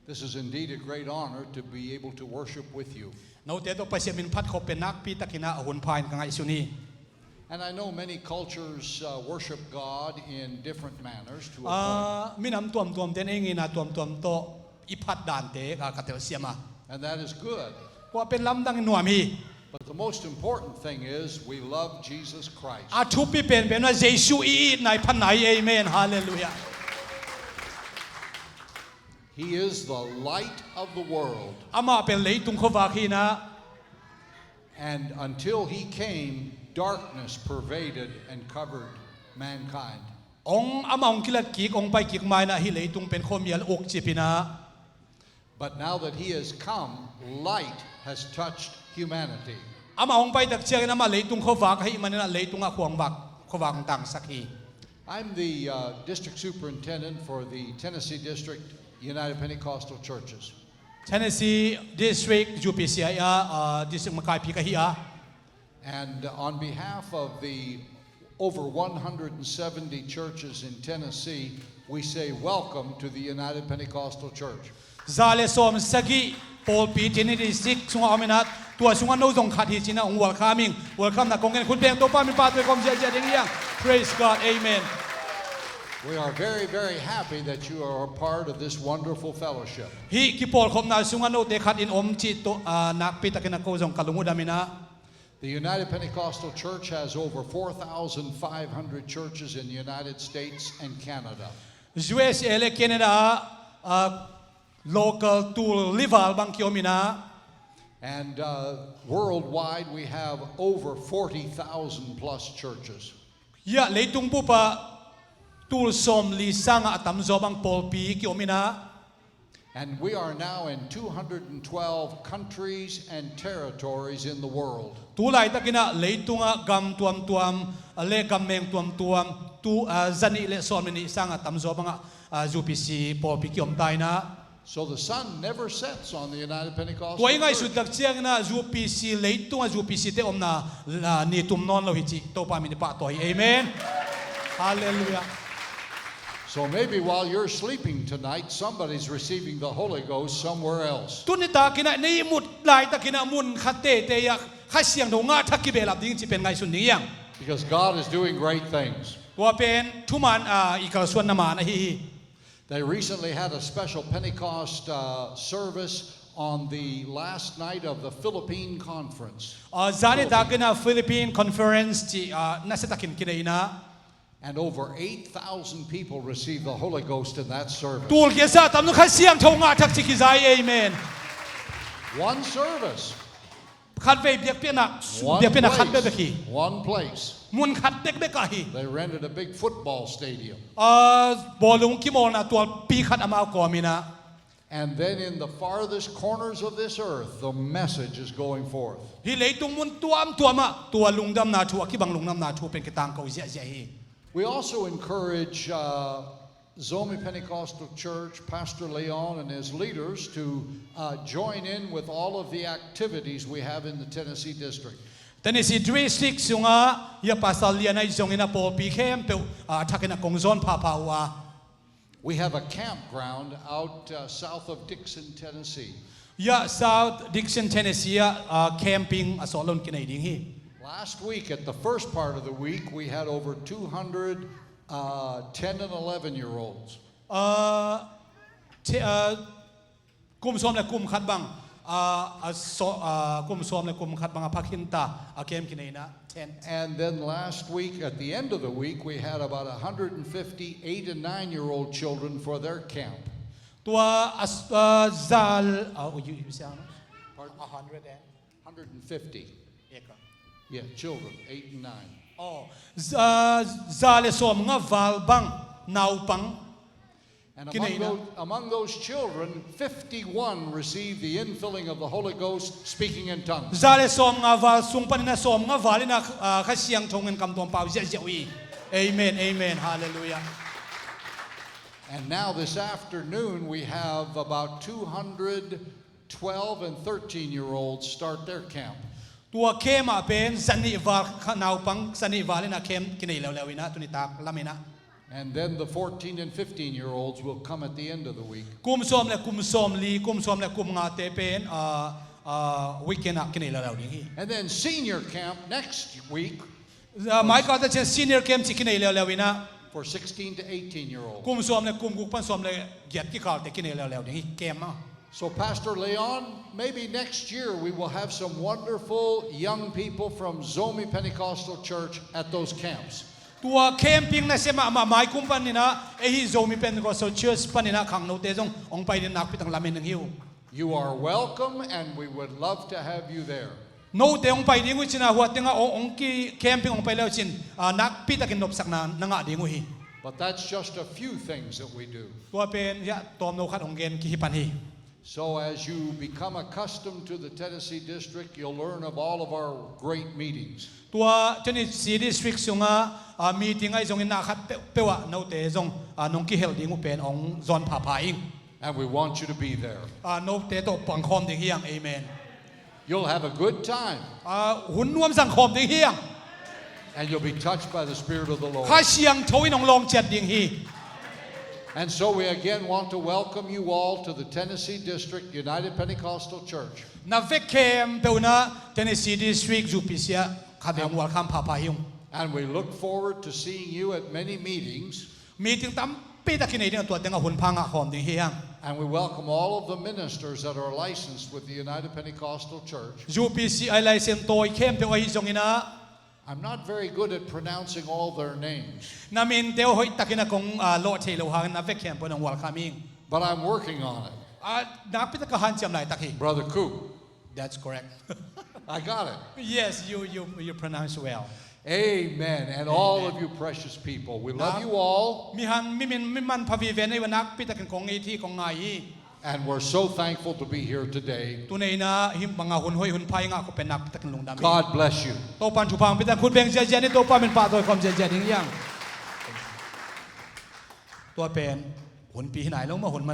This is indeed a great honor to be able to worship with you. And I know many cultures worship God in different manners to a point. And that is good. But the most important thing is we love Jesus Christ. Hallelujah. He is the light of the world. And until he came, darkness pervaded and covered mankind. But now that he has come, light has touched humanity. I'm the district superintendent for the Tennessee District United Pentecostal Churches. Tennessee District UPCI District Makai Pika. And on behalf of the over 170 churches in Tennessee, we say welcome to the United Pentecostal Church. Zale som sagi Pawlpi Tennessee District sunga aminat tua sunga no zong khat hi china welcome na kongen kun peng to pa mi pa to kom je ding yang. Praise God, amen. We are very, very happy that you are a part of this wonderful fellowship. Hi ki Paul khom na sunga no te khat in om chi to nak pi takena ko zong kalungu damina. The United Pentecostal Church has over 4,500 churches in the United States and Canada. USA le Canada local to lival bang kiomina. And worldwide we have over 40,000 plus churches. Ya leitung pu pa tul som li sanga atam zobang Pawlpi kiomina. And we are now in 212 countries and territories in the world. Tulay takina leitunga gam tuam le gammeng tuam tu zani le somni sanga tamzo banga UPC Pawlpi kiom taina. So the sun never sets on the United Pentecostal Tuay ngai Church. sudak chiang na UPC leitunga UPC te omna ni tum non lo hichi to pa mi pa toy. Amen. Hallelujah. So maybe while you're sleeping tonight, somebody's receiving the Holy Ghost somewhere else. Tunita kina ni mut lai takina mun khate te ya khasiang do nga thakibelap ding chi pen ngai sun yang. Because God is doing great things. Tua pen thuman ikal suan nama na hi. They recently had a special Pentecost service on the last night of the Philippine conference. Zani takina Philippine conference chi nasetakin kinaina. And over 8,000 people received the Holy Ghost in that service. Tul kiasa tam nu khasiang thonga thak chi kizai amen. One service. Khat ve biak pena khat be ki. One place. Mun khat tek be ka hi. They rented a big football stadium. Bolung ki mo na tual pi khat ama ko mina. And then in the farthest corners of this earth, the message is going forth. Hi leitung mun tuama tualungdam na thu ki bang lungnam na thu pen kitang ko zia hi. We also encourage Zomi Pentecostal Church, Pastor Leon and his leaders to join in with all of the activities we have in the Tennessee District. Tennessee District sunga ya pasal ya nai zongina Pawlpi kem pe thakena kongzon pha wa. We have a campground out south of Dixon, Tennessee. Ya South Dixon, Tennessee camping asolon kinai ding hi. Last week, at the first part of the week, we had over 200 10 and 11-year-olds. Kum som le kum khat bang kum som le kum khat bang aphakinta akem kineina 10. And then last week, at the end of the week, we had about 150 8 and 9-year-old children for their camp. Tua zal you say 150. Yeah, children, 8 and 9. Oh, zale som nga val bang nau pang. And among those children, 51 received the infilling of the Holy Ghost, speaking in tongues. Zale som nga val sung panina som nga valina khasiang thongen kam tom pau wi. Amen, amen, hallelujah. And now this afternoon we have about 212 and 13-year-olds start their camp. Tua kema pen sani val nau pang sani valina kem kinai lawina tunita lamina. And then the 14 and 15-year-olds will come at the end of the week. กุมซ้อมและกุมซ้อมลีกุมซ้อมและกุมงาเตเป็นweekend กินนี่แล้วนี่ And then senior camp next week หมายก็จะเช่น senior camp สิกินนี่แล้ววินะ for 16 to 18-year-olds. กุมซ้อมและกุมกุมปั้นซ้อมและเหยียดกี่ข่าวแต่กินนี่แล้วนี่เกมอ่ะ So Pastor Leon, maybe next year we will have some wonderful young people from Zomi Pentecostal Church at those camps. ตัวแคมปิ้งนะเสมาหมายกุมปันนี่นะไอ้ที่โซมีเป็นก็โซเชียลปันนี่นะขังโนเตจงองไปดินักพิตังลามินหิว You are welcome and we would love to have you there. โนเตองไปดิงวิชินาหัวเตงองกีแคมปิ้งองไปแล้วชินนักพิตักินนบสักนานนังอะดิงวิ But that's just a few things that we do. ตัวเป็นยะตอมโนขัดองเกนกิฮิปันฮี So as you become accustomed to the Tennessee district, you'll learn of all of our great meetings. ตัวเจนิซีดิสทริกซ์งมีติ้งไอ้จงอินนาคัดเปวะโนเตจงนงกิเฮลดิงอุเป็นองจอนผาผาอิง And we want you to be there. โนเตโตปังคอมดิงเฮียงเอเมน You'll have a good time. หุ่นนวมสังคมดิงเฮียง And you'll be touched by the Spirit of the Lord. ข้าเชียงโชยนองลองเจ็ดดิงฮี And so we again want to welcome you all to the Tennessee District United Pentecostal Church. นาเวกเคมเปวนะเทนเนสซีดิสทริกต์ UPCI ขัดเดียงวัลคัมผาผาฮิง And we look forward to seeing you at many meetings. มีติ้งตั้มปีตะกินไอ้เนี่ยตัวเต็งหุ่นพังอะหอมดิงเฮียง And we welcome all of the ministers that are licensed with the United Pentecostal Church. UPCI ไลเซนโตยเข้มเปวไอ้จงอินะ I'm not very good at pronouncing all their names, นามินเดียวหอยตะกินกงโลเทโลหังนาเวกเคมเปนองวัลคัมิง but I'm working on it. นักพิตะกหันจำไหนตะกี้ Brother Coop, That's correct I got it. Yes you pronounce well Amen. And all of you precious people, we love you all, มีหันมิมันพาวีเวนในวันนักพิตะกินกงไอที่กงไง and we're so thankful to be here today. ตัวนี้นะหิมบังหุ่นห้อยหุ่นพายงาก็เป็นนักพิตะกินลงดามิ God bless you. โตปันชุพังพิตะคุณเบงเจเจนี่โตปันเป็นป่าโดยความเจเจนี่ยังตัวเป็นหุ่นปีไหนลงมาหุ่นมา